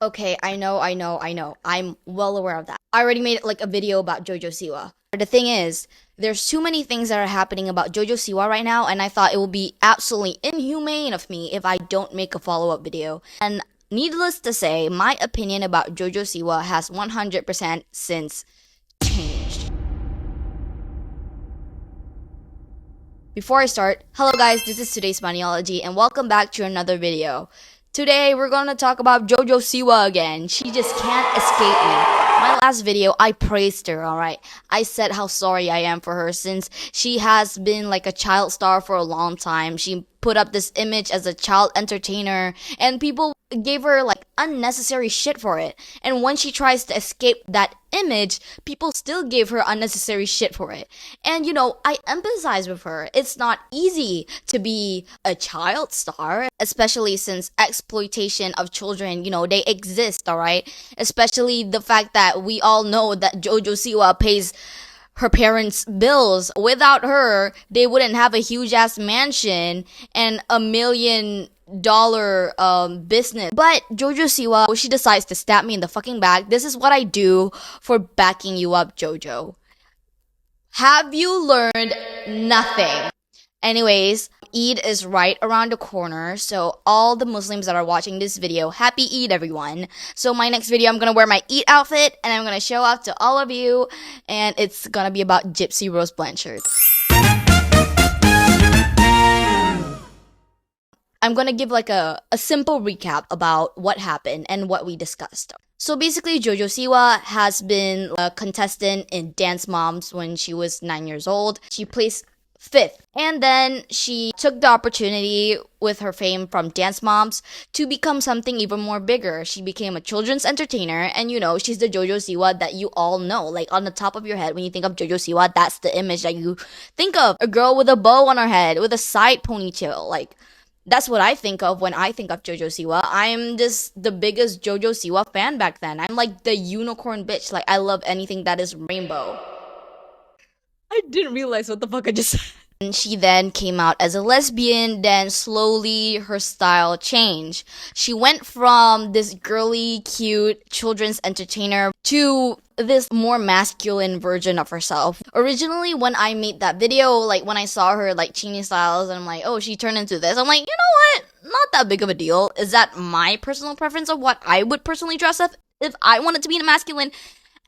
Okay, I know. I'm well aware of that. I already made like a video about Jojo Siwa. The thing is, there's too many things that are happening about Jojo Siwa right now, and I thought it would be absolutely inhumane of me if I don't make a follow-up video. And needless to say, my opinion about Jojo Siwa has 100% since changed. Before I start, hello guys, this is today's Maniology, and welcome back to another video. Today, we're gonna talk about Jojo Siwa again. She just can't escape me. My last video, I praised her, alright? I said how sorry I am for her since she has been like a child star for a long time. She put up this image as a child entertainer, and people gave her like unnecessary shit for it. And when she tries to escape that image, people still give her unnecessary shit for it. And you know, I empathize with her. It's not easy to be a child star, especially since exploitation of children, you know, they exist, alright? Especially the fact that we all know that Jojo Siwa pays her parents' bills. Without her, they wouldn't have a huge ass mansion and $1 million business. But Jojo Siwa, she decides to stab me in the fucking back. This is what I do for backing you up, Jojo. Have you learned nothing? Anyways, Eid is right around the corner, so all the Muslims that are watching this video, happy Eid everyone. So my next video, I'm gonna wear my Eid outfit, and I'm gonna show off to all of you, and it's gonna be about Gypsy Rose Blanchard. I'm gonna give like a simple recap about what happened and what we discussed. So basically, Jojo Siwa has been a contestant in Dance Moms when she was 9 years old. She placed 5th. And then she took the opportunity with her fame from Dance Moms to become something even more bigger. She became a children's entertainer, and you know, she's the Jojo Siwa that you all know. Like on the top of your head, when you think of Jojo Siwa, that's the image that you think of. A girl with a bow on her head, with a side ponytail. Like, that's what I think of when I think of Jojo Siwa. I'm just the biggest Jojo Siwa fan back then. I'm like the unicorn bitch. Like, I love anything that is rainbow. I didn't realize what the fuck I just said. And she then came out as a lesbian, then slowly her style changed. She went from this girly, cute children's entertainer to this more masculine version of herself. Originally, when I made that video, like when I saw her like changing styles, and I'm like, oh, she turned into this. I'm like, you know what? Not that big of a deal. Is that my personal preference of what I would personally dress up if I wanted to be a masculine?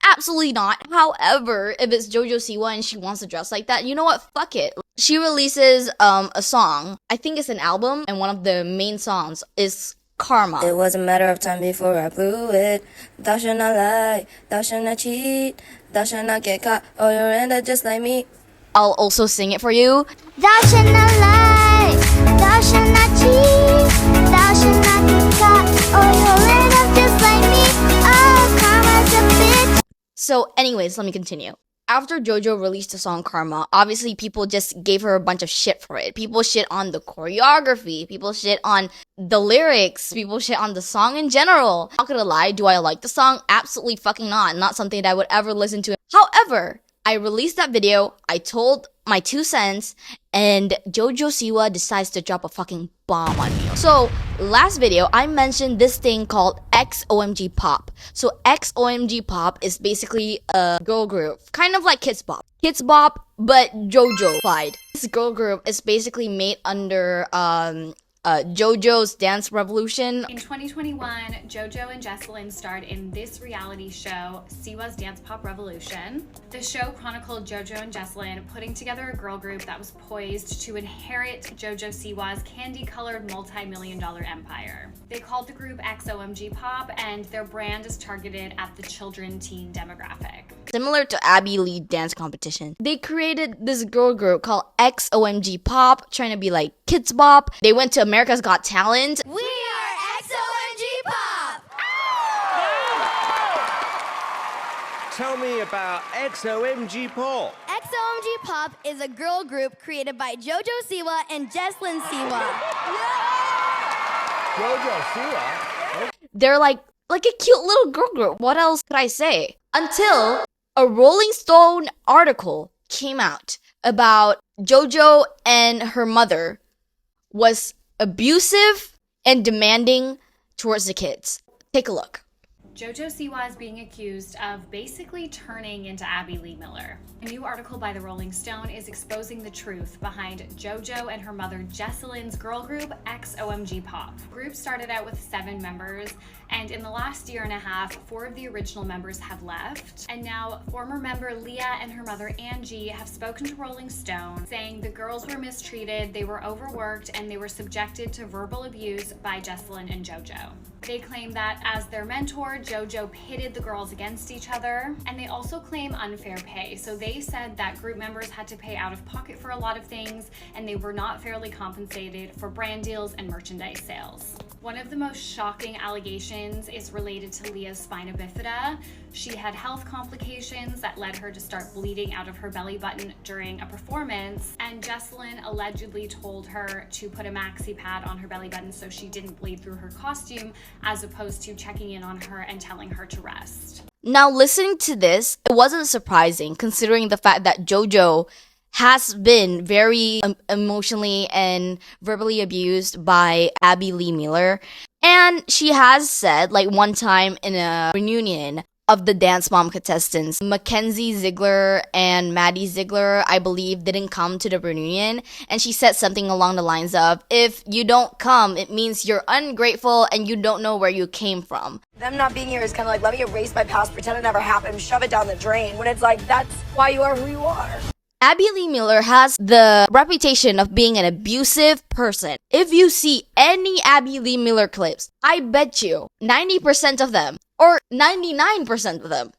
Absolutely not. However, if it's Jojo Siwa and she wants to dress like that, you know what? Fuck it. She releases a song. I think it's an album, and one of the main songs is Karma. It was a matter of time before I blew it. Thou shalt not lie, thou shalt not cheat, thou shalt not get caught, or you'll end up just like me. I'll also sing it for you. Thou shalt not lie, thou shalt not cheat, thou shalt not get caught, or you'll end up just like me. Oh, karma's a bitch. So anyways, let me continue. After Jojo released the song Karma, obviously people just gave her a bunch of shit for it. People shit on the choreography, people shit on the lyrics, people shit on the song in general. Not gonna lie, do I like the song? Absolutely fucking not. Not something that I would ever listen to. However, I released that video, I told my 2 cents, and Jojo Siwa decides to drop a fucking bomb on me. So, last video, I mentioned this thing called XOMG Pop. So, XOMG Pop is basically a girl group, kind of like Kids Bop. Kids Bop, but Jojo-fied. This girl group is basically made under JoJo's Dance Revolution. In 2021, JoJo and Jesselyn starred in this reality show, Siwa's Dance Pop Revolution. The show chronicled JoJo and Jesselyn putting together a girl group that was poised to inherit JoJo Siwa's candy-colored multi-million-dollar empire. They called the group XOMG Pop, and their brand is targeted at the children-teen demographic. Similar to Abby Lee dance competition, they created this girl group called XOMG Pop, trying to be like Kids Bop. They went to America's Got Talent. We are XOMG Pop. Tell me about XOMG Pop. XOMG Pop is a girl group created by Jojo Siwa and Jesselyn Siwa. Jojo Siwa? They're like a cute little girl group. What else could I say? Until a Rolling Stone article came out about JoJo and her mother was abusive and demanding towards the kids. Take a look. Jojo Siwa is being accused of basically turning into Abby Lee Miller. A new article by the Rolling Stone is exposing the truth behind Jojo and her mother Jesselyn's girl group XOMG Pop. The group started out with 7 members, and in the last year and a half, 4 of the original members have left. And now former member Leah and her mother Angie have spoken to Rolling Stone, saying the girls were mistreated, they were overworked, and they were subjected to verbal abuse by Jesselyn and Jojo. They claim that as their mentor, Jojo pitted the girls against each other, and they also claim unfair pay. So they said that group members had to pay out of pocket for a lot of things, and they were not fairly compensated for brand deals and merchandise sales. One of the most shocking allegations is related to Leah's spina bifida. She had health complications that led her to start bleeding out of her belly button during a performance, and Jesselyn allegedly told her to put a maxi pad on her belly button so she didn't bleed through her costume, as opposed to checking in on her and telling her to rest. Now, listening to this, it wasn't surprising considering the fact that Jojo has been very emotionally and verbally abused by Abby Lee Miller. And she has said, like one time in a reunion of the Dance Mom contestants, Mackenzie Ziegler and Maddie Ziegler, I believe, didn't come to the reunion. And she said something along the lines of, if you don't come, it means you're ungrateful and you don't know where you came from. Them not being here is kind of like, let me erase my past, pretend it never happened, shove it down the drain, when it's like, that's why you are who you are. Abby Lee Miller has the reputation of being an abusive person. If you see any Abby Lee Miller clips, I bet you 90% of them, or 99% of them,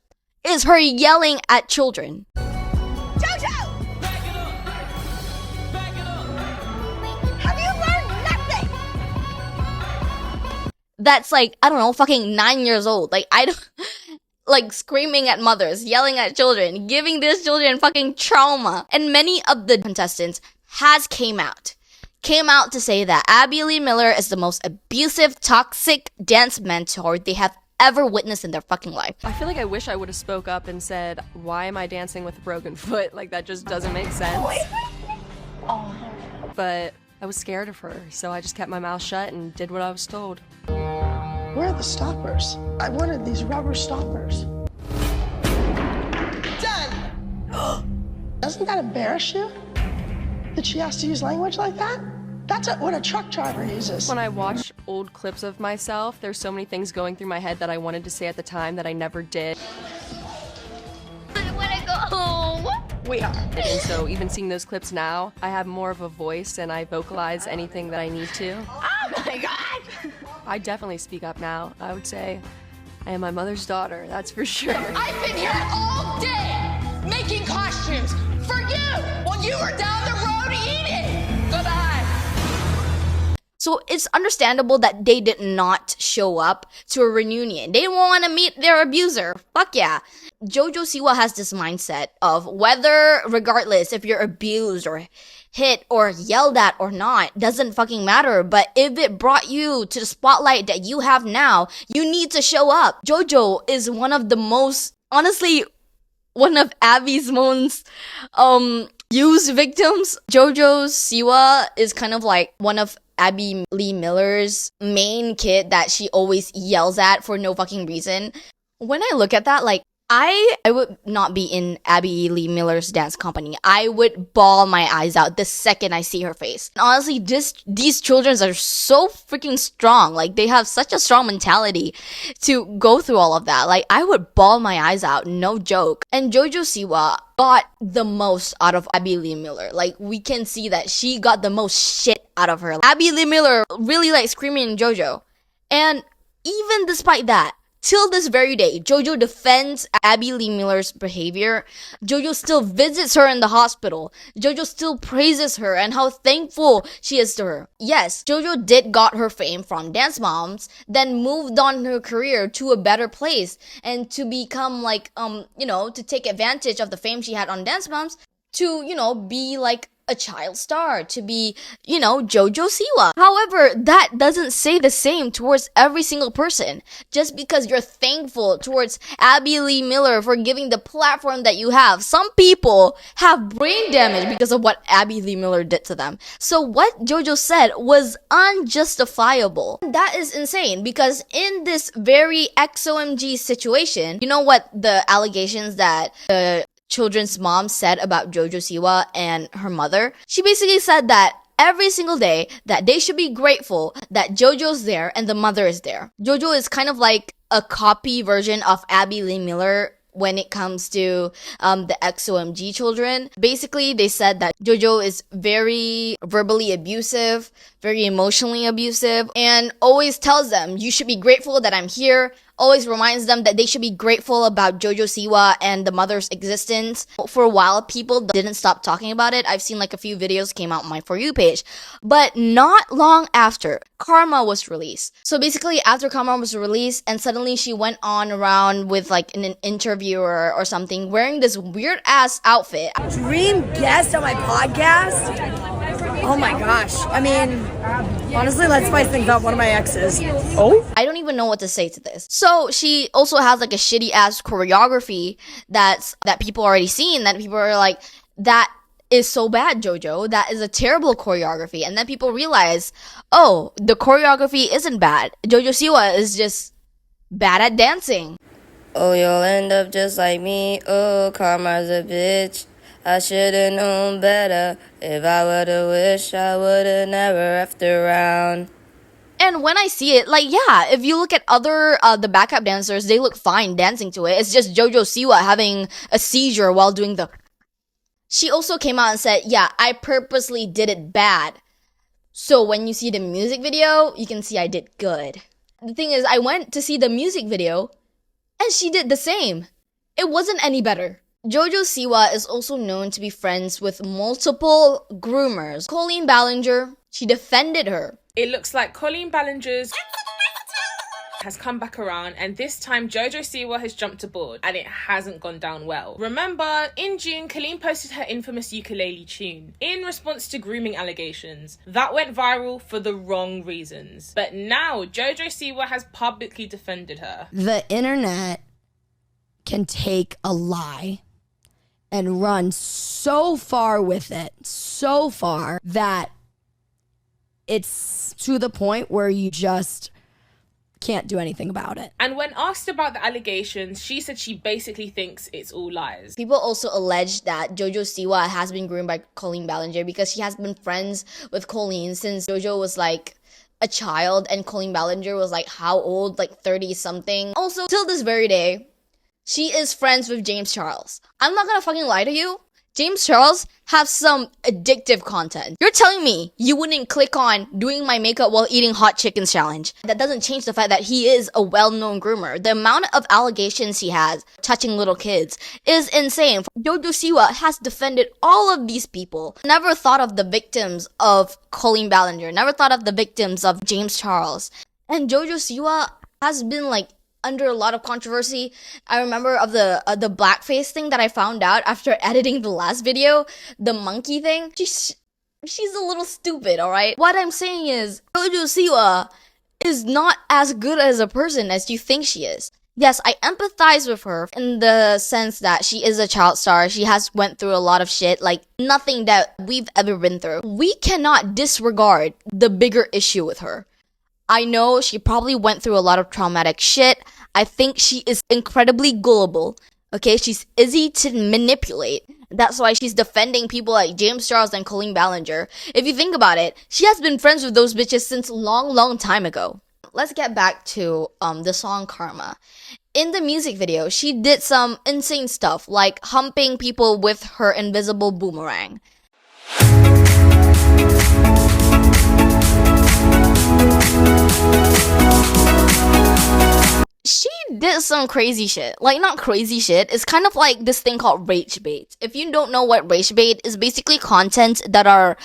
is her yelling at children. Jojo! Have you learned nothing? That's like, I don't know, fucking 9 years old. Like, I don't... like screaming at mothers, yelling at children, giving these children fucking trauma. And many of the contestants came out to say that Abby Lee Miller is the most abusive, toxic dance mentor they have ever witnessed in their fucking life. I feel like I wish I would have spoke up and said, why am I dancing with a broken foot? Like, that just doesn't make sense. But I was scared of her, so I just kept my mouth shut and did what I was told. Where are the stoppers? I wanted these rubber stoppers. Done! Doesn't that embarrass you? That she has to use language like that? That's what a truck driver uses. When I watch old clips of myself, there's so many things going through my head that I wanted to say at the time that I never did. I want to go home. We are. And so even seeing those clips now, I have more of a voice and I vocalize anything that I need to. Oh my God! I definitely speak up now. I would say I am my mother's daughter, that's for sure. I've been here all day making costumes for you while you were down the road eating. Goodbye. So it's understandable that they did not show up to a reunion. They didn't want to meet their abuser. Fuck yeah. Jojo Siwa has this mindset of whether, regardless if you're abused or hit or yelled at or not, doesn't fucking matter. But if it brought you to the spotlight that you have now, you need to show up. Jojo is one of the most, honestly, one of Abby's most used victims. Jojo Siwa is kind of like one of Abby Lee Miller's main kid that she always yells at for no fucking reason. When I look at that, like, I would not be in Abby Lee Miller's dance company. I would bawl my eyes out the second I see her face. And honestly, these children are so freaking strong. Like, they have such a strong mentality to go through all of that. Like, I would bawl my eyes out, no joke. And Jojo Siwa got the most out of Abby Lee Miller. Like, we can see that she got the most shit out of her. Abby Lee Miller really likes screaming Jojo. And even despite that, till this very day, Jojo defends Abby Lee Miller's behavior. Jojo still visits her in the hospital. Jojo still praises her and how thankful she is to her. Yes, Jojo did got her fame from Dance Moms, then moved on her career to a better place and to become like, to take advantage of the fame she had on Dance Moms to, be like a child star, to be, Jojo Siwa. However, that doesn't say the same towards every single person. Just because you're thankful towards Abby Lee Miller for giving the platform that you have, some people have brain damage because of what Abby Lee Miller did to them. So what Jojo said was unjustifiable. That is insane, because in this very XOMG situation, you know what the allegations that the children's mom said about Jojo Siwa and her mother? She basically said that every single day that they should be grateful that Jojo's there and the mother is there. Jojo is kind of like a copy version of Abby Lee Miller when it comes to the XOMG children. Basically, they said that Jojo is very verbally abusive, very emotionally abusive, and always tells them, you should be grateful that I'm here. Always reminds them that they should be grateful about Jojo Siwa and the mother's existence. For a while, people didn't stop talking about it. I've seen like a few videos came out on my For You page. But not long after, Karma was released. So basically, after Karma was released, and suddenly she went on around with like an interviewer or something, wearing this weird ass outfit. Dream guest on my podcast? Oh my gosh. I mean, honestly, let's spice things up. One of my exes. Oh? I don't even know what to say to this. So she also has like a shitty ass choreography that people already seen, that people are like, that is so bad, Jojo. That is a terrible choreography. And then people realize, oh, the choreography isn't bad. Jojo Siwa is just bad at dancing. Oh, you'll end up just like me. Oh, karma's a bitch. I should've known better. If I would've wished, I would've never effed around. And when I see it, like, yeah, if you look at other, the backup dancers, they look fine dancing to it. It's just Jojo Siwa having a seizure while doing the... She also came out and said, yeah, I purposely did it bad. So when you see the music video, you can see I did good. The thing is, I went to see the music video, and she did the same. It wasn't any better. Jojo Siwa is also known to be friends with multiple groomers. Colleen Ballinger, she defended her. It looks like Colleen Ballinger's has come back around, and this time Jojo Siwa has jumped aboard, and it hasn't gone down well. Remember, in June, Colleen posted her infamous ukulele tune in response to grooming allegations. That went viral for the wrong reasons. But now, Jojo Siwa has publicly defended her. The internet can take a lie and run so far with it, so far, that it's to the point where you just can't do anything about it. And when asked about the allegations, she said she basically thinks it's all lies. People also allege that Jojo Siwa has been groomed by Colleen Ballinger because she has been friends with Colleen since Jojo was like a child and Colleen Ballinger was like how old? Like 30 something. Also, till this very day, she is friends with James Charles. I'm not gonna fucking lie to you. James Charles has some addictive content. You're telling me you wouldn't click on doing my makeup while eating hot chickens challenge. That doesn't change the fact that he is a well-known groomer. The amount of allegations he has touching little kids is insane. Jojo Siwa has defended all of these people. Never thought of the victims of Colleen Ballinger. Never thought of the victims of James Charles. And Jojo Siwa has been like under a lot of controversy. I remember of the blackface thing that I found out after editing the last video, the monkey thing. She's a little stupid, alright? What I'm saying is, Jojo Siwa is not as good as a person as you think she is. Yes, I empathize with her in the sense that she is a child star. She has went through a lot of shit, like nothing that we've ever been through. We cannot disregard the bigger issue with her. I know she probably went through a lot of traumatic shit. I think she is incredibly gullible. Okay, she's easy to manipulate. That's why she's defending people like James Charles and Colleen Ballinger. If you think about it, she has been friends with those bitches since long time ago. Let's get back to the song Karma. In the music video, she did some insane stuff like humping people with her invisible boomerang. She did some crazy shit. Like, not crazy shit. It's kind of like this thing called rage bait. If you don't know what rage bait is, basically content that are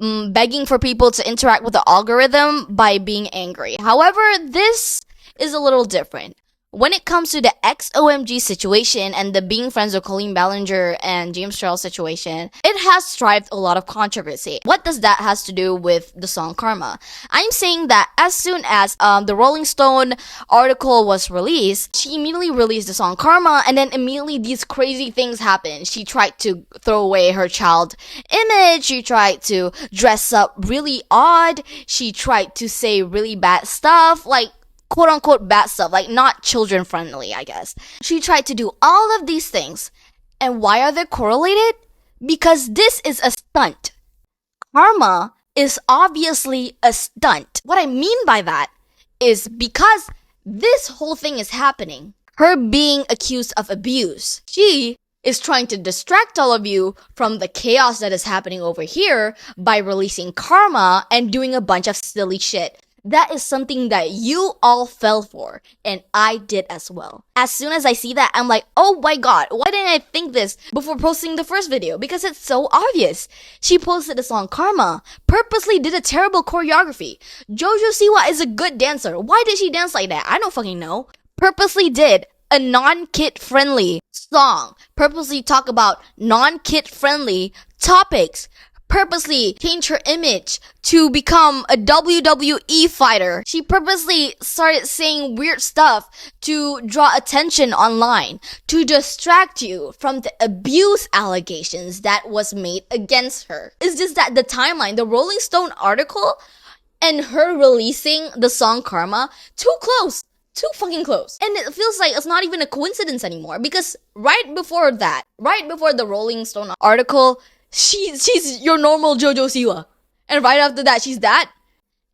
begging for people to interact with the algorithm by being angry. However, this is a little different. When it comes to the XOMG situation and the being friends with Colleen Ballinger and James Charles situation, it has strived a lot of controversy. What does that has to do with the song Karma? I'm saying that as soon as the Rolling Stone article was released, she immediately released the song Karma, and then immediately these crazy things happened. She tried to throw away her child image, she tried to dress up really odd, she tried to say really bad stuff, like quote unquote bad stuff, like not children friendly, I guess. She tried to do all of these things. And why are they correlated? Because this is a stunt. Karma is obviously a stunt. What I mean by that is because this whole thing is happening, her being accused of abuse, she is trying to distract all of you from the chaos that is happening over here by releasing Karma and doing a bunch of silly shit. That is something that you all fell for, and I did as well. As soon as I see that, I'm like, oh my god, why didn't I think this before posting the first video? Because it's so obvious. She posted the song Karma, purposely did a terrible choreography. Jojo Siwa is a good dancer. Why did she dance like that? I don't fucking know. Purposely did a non-kid friendly song. Purposely talk about non-kid friendly topics. Purposely change her image to become a WWE fighter. She purposely started saying weird stuff to draw attention online, to distract you from the abuse allegations that was made against her. It's just that the timeline, the Rolling Stone article and her releasing the song Karma, too close. Too fucking close. And it feels like it's not even a coincidence anymore, because right before that, right before the Rolling Stone article, she's your normal Jojo Siwa. And right after that, she's that.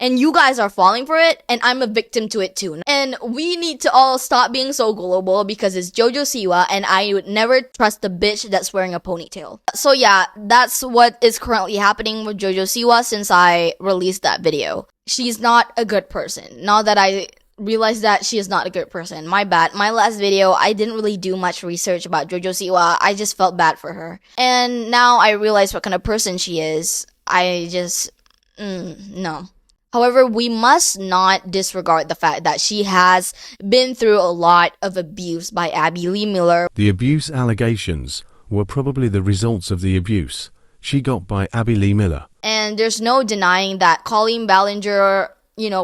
And you guys are falling for it, and I'm a victim to it too. And we need to all stop being so gullible, because it's Jojo Siwa, and I would never trust the bitch that's wearing a ponytail. So yeah, that's what is currently happening with Jojo Siwa since I released that video. She's not a good person. Now that I realize that she is not a good person. My bad. My last video, I didn't really do much research about Jojo Siwa. I just felt bad for her. And now I realize what kind of person she is. I just, no. However, we must not disregard the fact that she has been through a lot of abuse by Abby Lee Miller. The abuse allegations were probably the results of the abuse she got by Abby Lee Miller. And there's no denying that Colleen Ballinger,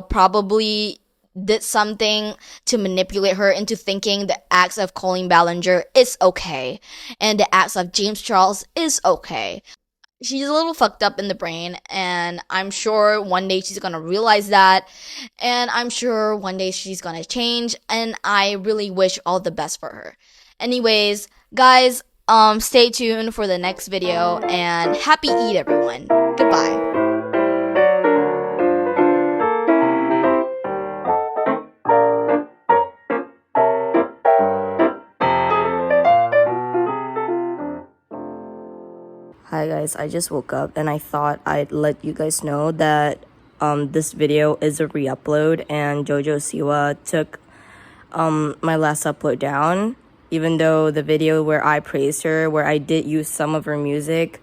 probably did something to manipulate her into thinking the acts of Colleen Ballinger is okay and the acts of James Charles is okay. She's a little fucked up in the brain, and I'm sure one day she's gonna realize that, and I'm sure one day she's gonna change, and I really wish all the best for her. Anyways, guys, stay tuned for the next video, and happy Eid, everyone. Goodbye. Hi guys, I just woke up and I thought I'd let you guys know that this video is a re-upload, and Jojo Siwa took my last upload down, even though the video where I praised her, where I did use some of her music,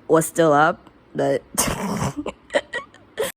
was still up, but